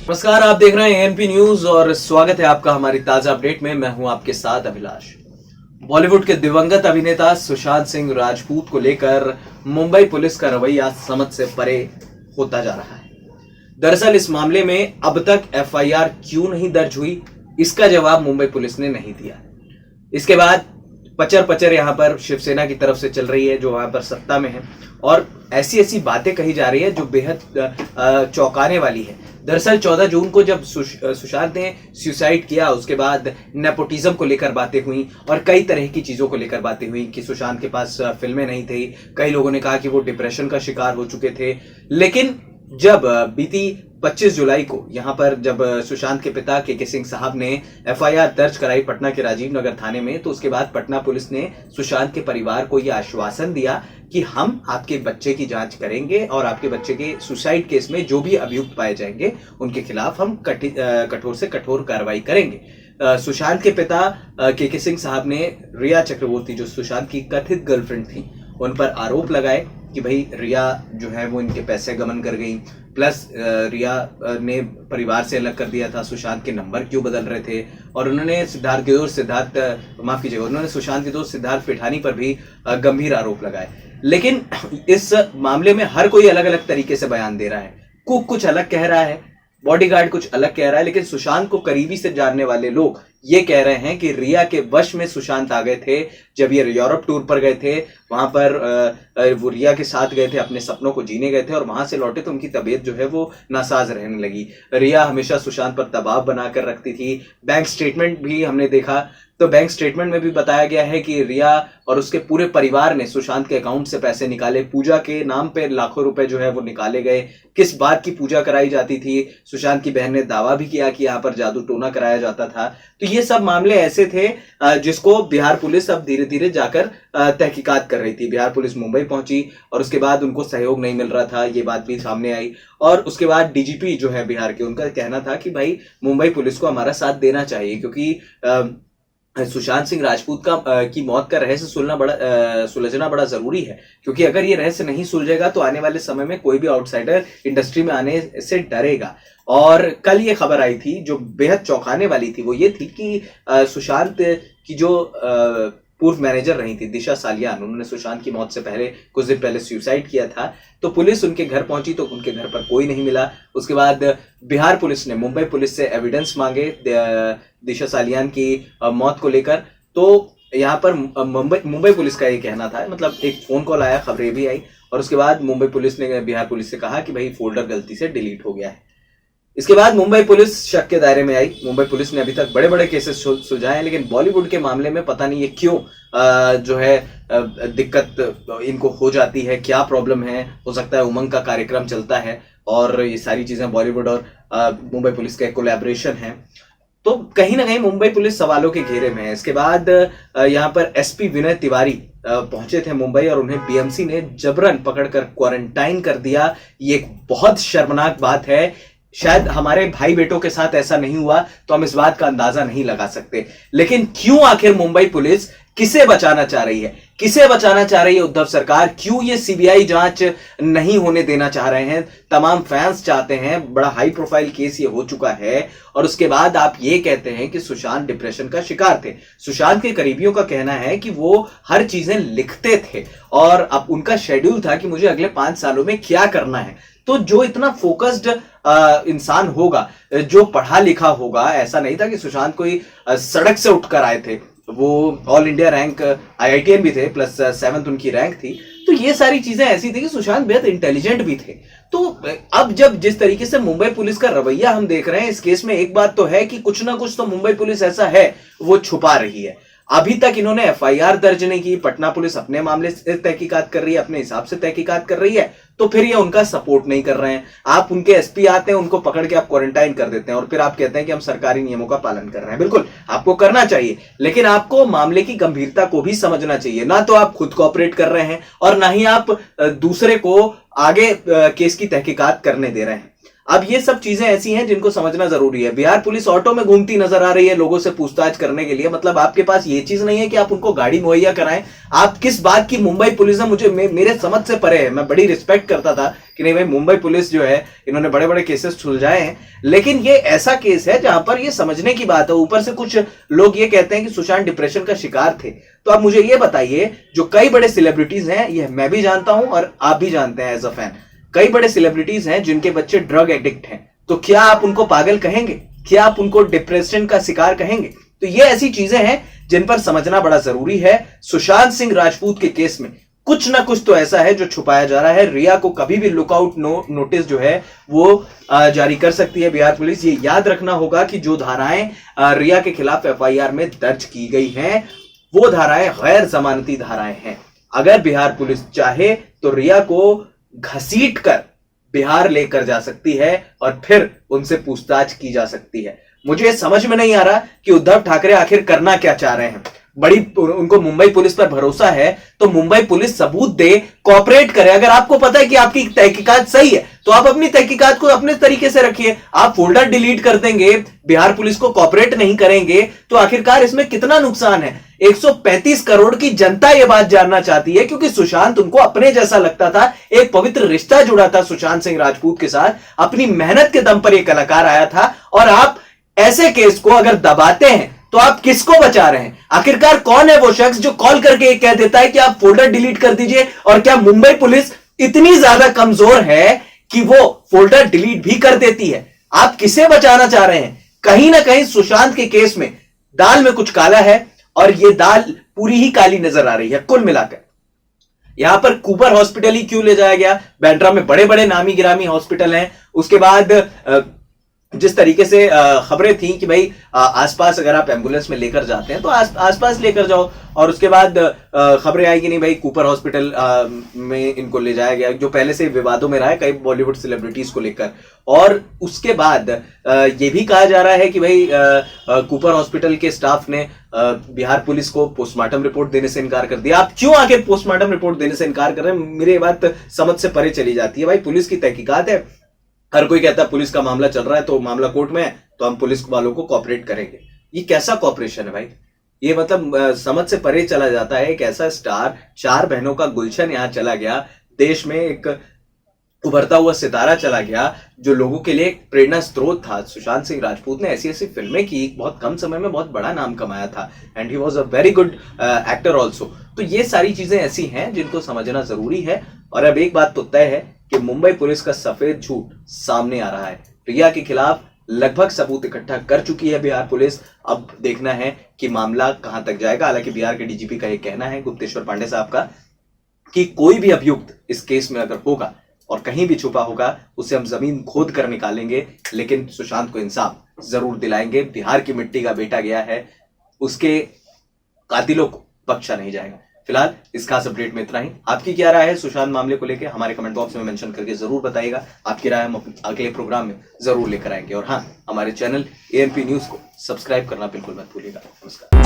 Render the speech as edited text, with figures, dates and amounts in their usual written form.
नमस्कार, आप देख रहे हैं एएनपी न्यूज और स्वागत है आपका हमारी ताजा अपडेट में। मैं हूं आपके साथ अभिलाष। बॉलीवुड के दिवंगत अभिनेता सुशांत सिंह राजपूत को लेकर मुंबई पुलिस का रवैया समझ से परे होता जा रहा है। दरअसल इस मामले में अब तक एफआईआर क्यों नहीं दर्ज हुई, इसका जवाब मुंबई पुलिस ने नहीं दिया। इसके बाद पचर यहां पर शिवसेना की तरफ से चल रही है, जो वहां पर सत्ता में है, और ऐसी बातें कही जा रही है जो बेहद चौंकाने वाली है। दरअसल 14 जून को जब सुशांत ने सुसाइड किया, उसके बाद नेपोटिज्म को लेकर बातें हुई और कई तरह की चीजों को लेकर बातें हुई कि सुशांत के पास फिल्में नहीं थी। कई लोगों ने कहा कि वो डिप्रेशन का शिकार हो चुके थे। लेकिन जब बीती 25 जुलाई को यहां पर जब सुशांत के पिता के सिंह साहब ने एफआईआर दर्ज कराई पटना के राजीव नगर थाने में, तो उसके बाद पटना पुलिस ने सुशांत के परिवार को यह आश्वासन दिया कि हम आपके बच्चे की जांच करेंगे और आपके बच्चे के सुसाइड केस में जो भी अभियुक्त पाए जाएंगे उनके खिलाफ हम कठोर से कठोर कार्रवाई करेंगे। सुशांत के पिता के सिंह साहब ने रिया चक्रवर्ती, जो सुशांत की कथित गर्लफ्रेंड थी, उन पर आरोप लगाए कि भाई रिया जो है वो इनके पैसे गबन कर गई, प्लस रिया ने परिवार से अलग कर दिया था, सुशांत के नंबर क्यों बदल रहे थे, और उन्होंने उन्होंने सुशांत के दोस्त सिद्धार्थ पिठानी पर भी गंभीर आरोप लगाए। लेकिन इस मामले में हर कोई अलग अलग तरीके से बयान दे रहा है। कुछ अलग कह रहा है, बॉडीगार्ड कुछ अलग कह रहा है, लेकिन सुशांत को करीबी से जानने वाले लोग ये कह रहे हैं कि रिया के वश में सुशांत आ गए थे जब ये यूरोप टूर पर गए थे। वहां पर वो रिया के साथ गए थे, अपने सपनों को जीने गए थे, और वहां से लौटे तो उनकी तबीयत जो है वो नासाज रहने लगी। रिया हमेशा सुशांत पर दबाव बनाकर रखती थी। बैंक स्टेटमेंट भी हमने देखा, तो बैंक स्टेटमेंट में भी बताया गया है कि रिया और उसके पूरे परिवार ने सुशांत के अकाउंट से पैसे निकाले। पूजा के नाम पे लाखों रुपए जो है वो निकाले गए। किस बात की पूजा कराई जाती थी? सुशांत की बहन ने दावा भी किया कि यहाँ पर जादू टोना कराया जाता था। तो ये सब मामले ऐसे थे जिसको बिहार पुलिस अब धीरे धीरे जाकर तहकीकात कर रही थी। बिहार पुलिस मुंबई पहुंची और उसके बाद उनको सहयोग नहीं मिल रहा था, ये बात भी सामने आई। और उसके बाद डीजीपी जो है बिहार के, उनका कहना था कि भाई मुंबई पुलिस को हमारा साथ देना चाहिए, क्योंकि सुशांत सिंह राजपूत की मौत का रहस्य सुलझना बड़ा जरूरी है। क्योंकि अगर ये रहस्य नहीं सुलझेगा तो आने वाले समय में कोई भी आउटसाइडर इंडस्ट्री में आने से डरेगा। और कल ये खबर आई थी जो बेहद चौंकाने वाली थी, वो ये थी कि सुशांत की जो पूर्व मैनेजर रही थी दिशा सालियान, उन्होंने सुशांत की मौत से पहले कुछ दिन पहले सुसाइड किया था। तो पुलिस उनके घर पहुंची तो उनके घर पर कोई नहीं मिला। उसके बाद बिहार पुलिस ने मुंबई पुलिस से एविडेंस मांगे दिशा सालियान की मौत को लेकर। तो यहाँ पर मुंबई पुलिस का ये कहना था, मतलब एक फोन कॉल आया, खबरें भी आई, और उसके बाद मुंबई पुलिस ने बिहार पुलिस से कहा कि भाई फोल्डर गलती से डिलीट हो गया है। इसके बाद मुंबई पुलिस शक के दायरे में आई। मुंबई पुलिस ने अभी तक बड़े बड़े केसेस सुलझाए हैं, लेकिन बॉलीवुड के मामले में पता नहीं ये क्यों जो है दिक्कत इनको हो जाती है, क्या प्रॉब्लम है। हो सकता है उमंग का कार्यक्रम चलता है और ये सारी चीजें बॉलीवुड और मुंबई पुलिस का कोलैबोरेशन है। तो कहीं ना कहीं मुंबई पुलिस सवालों के घेरे में है। इसके बाद यहाँ पर एसपी विनय तिवारी पहुंचे थे मुंबई और उन्हें बीएमसी ने जबरन पकड़कर क्वारंटाइन कर दिया। ये एक बहुत शर्मनाक बात है। शायद हमारे भाई बेटों के साथ ऐसा नहीं हुआ तो हम इस बात का अंदाजा नहीं लगा सकते, लेकिन क्यों आखिर मुंबई पुलिस किसे बचाना चाह रही है? किसे बचाना चाह रही है उद्धव सरकार? क्यों ये सीबीआई जांच नहीं होने देना चाह रहे हैं? तमाम फैंस चाहते हैं, बड़ा हाई प्रोफाइल केस ये हो चुका है, और उसके बाद आप ये कहते हैं कि सुशांत डिप्रेशन का शिकार थे। सुशांत के करीबियों का कहना है कि वो हर चीजें लिखते थे और अब उनका शेड्यूल था कि मुझे अगले 5 सालों में क्या करना है। तो जो इतना फोकस्ड इंसान होगा, जो पढ़ा लिखा होगा, ऐसा नहीं था कि सुशांत कोई सड़क से उठकर आए थे। वो ऑल इंडिया रैंक IITN भी थे, प्लस 7th उनकी रैंक थी। तो ये सारी चीजें ऐसी थी कि सुशांत बेहद इंटेलिजेंट भी थे। तो अब जब जिस तरीके से मुंबई पुलिस का रवैया हम देख रहे हैं इस केस में, एक बात तो है कि कुछ ना कुछ तो मुंबई पुलिस ऐसा है वो छुपा रही है। अभी तक इन्होंने एफआईआर दर्ज नहीं की। पटना पुलिस अपने मामले से तहकीकात कर रही है, अपने हिसाब से तहकीकात कर रही है, तो फिर ये उनका सपोर्ट नहीं कर रहे हैं। आप उनके एसपी आते हैं, उनको पकड़ के आप क्वारंटाइन कर देते हैं और फिर आप कहते हैं कि हम सरकारी नियमों का पालन कर रहे हैं। बिल्कुल आपको करना चाहिए, लेकिन आपको मामले की गंभीरता को भी समझना चाहिए। ना तो आप खुद कोऑपरेट कर रहे हैं और ना ही आप दूसरे को आगे केस की तहकीकात करने दे रहे हैं। अब ये सब चीजें ऐसी हैं जिनको समझना जरूरी है। बिहार पुलिस ऑटो में घूमती नजर आ रही है लोगों से पूछताछ करने के लिए, मतलब आपके पास ये चीज नहीं है कि आप उनको गाड़ी मुहैया कराएं। आप किस बात की मुंबई पुलिस है, मुझे मेरे समझ से परे है। मैं बड़ी रिस्पेक्ट करता था कि नहीं भाई मुंबई पुलिस जो है इन्होंने बड़े बड़े केसेस सुलझाए हैं, लेकिन ये ऐसा केस है जहां पर ये समझने की बात है। ऊपर से कुछ लोग ये कहते हैं कि सुशांत डिप्रेशन का शिकार थे। तो आप मुझे ये बताइए, जो कई बड़े सेलिब्रिटीज हैं, ये मैं भी जानता हूं और आप भी जानते हैं एज अ फैन, कई बड़े सेलिब्रिटीज हैं जिनके बच्चे ड्रग एडिक्ट हैं, तो क्या आप उनको पागल कहेंगे? क्या आप उनको डिप्रेशन का शिकार कहेंगे? तो ये ऐसी चीजें हैं जिन पर समझना बड़ा जरूरी है। सुशांत सिंह राजपूत के केस में कुछ ना कुछ तो ऐसा है जो छुपाया जा रहा है। रिया को कभी भी लुकआउट नोटिस जो है वो जारी कर सकती है बिहार पुलिस। ये याद रखना होगा कि जो धाराएं रिया के खिलाफ एफआईआर में दर्ज की गई हैं वो धाराएं गैर जमानती धाराएं हैं। अगर बिहार पुलिस चाहे तो रिया को घसीट कर बिहार लेकर जा सकती है और फिर उनसे पूछताछ की जा सकती है। मुझे समझ में नहीं आ रहा कि उद्धव ठाकरे आखिर करना क्या चाह रहे हैं। उनको मुंबई पुलिस पर भरोसा है तो मुंबई पुलिस सबूत दे, कोऑपरेट करे। अगर आपको पता है कि आपकी तहकीकात सही है तो आप अपनी तहकीकात को अपने तरीके से रखिए। आप फोल्डर डिलीट कर देंगे, बिहार पुलिस को कोऑपरेट नहीं करेंगे, तो आखिरकार इसमें कितना नुकसान है? 135 करोड़ की जनता यह बात जानना चाहती है, क्योंकि सुशांत उनको अपने जैसा लगता था। एक पवित्र रिश्ता जुड़ा था सुशांत सिंह राजपूत के साथ, अपनी मेहनत के दम पर यह कलाकार आया था। और आप ऐसे केस को अगर दबाते हैं तो आप किसको बचा रहे हैं? आखिरकार कौन है वो शख्स जो कॉल करके कह देता है कि आप फोल्डर डिलीट कर दीजिए? और क्या मुंबई पुलिस इतनी ज्यादा कमजोर है कि वो फोल्डर डिलीट भी कर देती है? आप किसे बचाना चाह रहे हैं? कहीं ना कहीं सुशांत के केस में दाल में कुछ काला है और ये दाल पूरी ही काली नजर आ रही है। कुल मिलाकर यहां पर कूपर हॉस्पिटल ही क्यों ले जाया गया? बांद्रा में बड़े बड़े नामी गिरामी हॉस्पिटल हैं। उसके बाद जिस तरीके से खबरें थी कि भाई आसपास अगर आप एम्बुलेंस में लेकर जाते हैं तो आसपास लेकर जाओ, और उसके बाद खबरें आई कि नहीं भाई कूपर हॉस्पिटल में इनको ले जाया गया, जो पहले से विवादों में रहा है कई बॉलीवुड सेलिब्रिटीज को लेकर। और उसके बाद ये भी कहा जा रहा है कि भाई कूपर हॉस्पिटल के स्टाफ ने बिहार पुलिस को पोस्टमार्टम रिपोर्ट देने से इनकार कर दिया। आप क्यों आखिर पोस्टमार्टम रिपोर्ट देने से इनकार कर रहे हैं? मेरी बात समझ से परे चली जाती है। भाई पुलिस की तहकीकात है, हर कोई कहता है पुलिस का मामला चल रहा है तो मामला कोर्ट में है तो हम पुलिस वालों को कोऑपरेट करेंगे। ये कैसा कोऑपरेशन है भाई? ये मतलब समझ से परे चला जाता है। एक ऐसा स्टार, 4 बहनों का गुलशन यहां चला गया, देश में एक उभरता हुआ सितारा चला गया जो लोगों के लिए एक प्रेरणा स्रोत था। सुशांत सिंह राजपूत ने ऐसी ऐसी फिल्में की, बहुत कम समय में बहुत बड़ा नाम कमाया था, and he was a very good actor also. तो ये सारी चीजें ऐसी हैं जिनको समझना जरूरी है। और अब एक बात तो तय है कि मुंबई पुलिस का सफेद झूठ सामने आ रहा है। रिया के खिलाफ लगभग सबूत इकट्ठा कर चुकी है बिहार पुलिस। अब देखना है कि मामला कहां तक जाएगा। हालांकि बिहार के डीजीपी का यह कहना है, गुप्तेश्वर पांडे साहब का, कि कोई भी अभियुक्त इस केस में अगर होगा और कहीं भी छुपा होगा उसे हम जमीन खोद कर निकालेंगे, लेकिन सुशांत को इंसाफ जरूर दिलाएंगे। बिहार की मिट्टी का बेटा गया है, उसके कातिलों को बख्शा नहीं जाएगा। फिलहाल इस खास अपडेट में इतना ही। आपकी क्या राय है सुशांत मामले को लेकर? हमारे कमेंट बॉक्स में मेंशन करके जरूर बताइएगा। आपकी राय हम अगले प्रोग्राम में जरूर लेकर आएंगे। और हाँ, हमारे चैनल एएनपी न्यूज को सब्सक्राइब करना बिल्कुल मत भूलिएगा। नमस्कार।